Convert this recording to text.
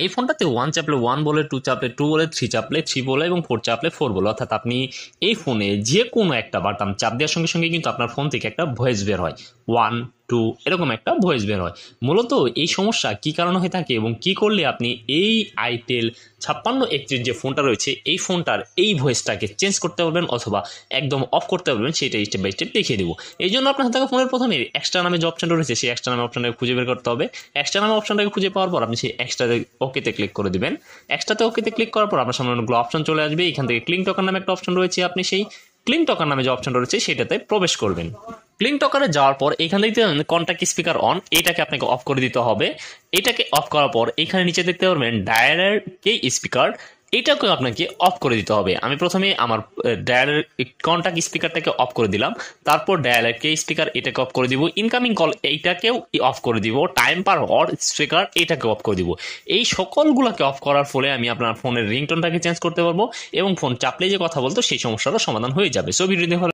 এই ফোনটাতে 1 চাপলে 1 বলে, 2 চাপলে 2 বলে, 3 চাপলে 3 বলে এবং 4 চাপলে 4 বলে। অর্থাৎ আপনি এই ফোনে যে কোনো একটা বাটন চাপ দেওয়ার সঙ্গে সঙ্গে কিন্তু আপনার ফোন থেকে একটা ভয়েস বের হয়, 1 2 এরকম একটা ভয়েস বের হয়। মূলত এই সমস্যা কি কারণে হয়ে থাকে এবং কি করলে আপনি এই আইটেল 5631 যে ফোনটা রয়েছে এই ফোনটার এই ভয়েসটাকে চেঞ্জ করতে পারবেন অথবা একদম অফ করতে পারবেন, সেটা স্টেপ বাই স্টেপ দেখিয়ে দেবো। এই জন্য আপনার হাতে ফোনের প্রথমে এক্সট্রা নামে যে অপশনটা রয়েছে সেই এক্সট্রা নামে অপশনটাকে খুঁজে বের করতে হবে। এক্সট্রা নামে অপশনটাকে খুঁজে পাওয়ার পর আপনি সেই এক্সট্রাতে ওকেতে ক্লিক করে দিবেন। এক্সট্রাতে ওকেতে ক্লিক করার পর আপনার সামনে অনেকগুলো অপশন চলে আসবে। এখান থেকে ক্লিং টকার নামে একটা অপশন রয়েছে, আপনি সেই ক্লিং টকার নামে যে অপশনটা রয়েছে সেটাতে প্রবেশ করবেন। ক্লিং টকারে যাওয়ার পর এখান থেকে কন্ট্যাক্ট স্পিকার অন, এটাকে আপনাকে অফ করে দিতে হবে। এটাকে অফ করার পর এখানে নিচে দেখতে পারবেন ডায়ালের কে স্পিকার, এটাকে আপনাকে অফ করে দিতে হবে। আমি প্রথমে আমার ডায়ালের কন্ট্যাক্ট স্পিকারটাকে অফ করে দিলাম, তারপর ডায়ালের কে স্পিকার এটাকে অফ করে দিব, ইনকামিং কল এইটাকেও অফ করে দিব, টাইম পার হওয়ার স্পিকার এটাকে অফ করে দিব। এই সকলগুলোকে অফ করার ফলে আমি আপনার ফোনের রিংটোনটাকে চেঞ্জ করতে পারবো এবং ফোন চাপলে যে কথা বলতো সেই সমস্যারও সমাধান হয়ে যাবে। So video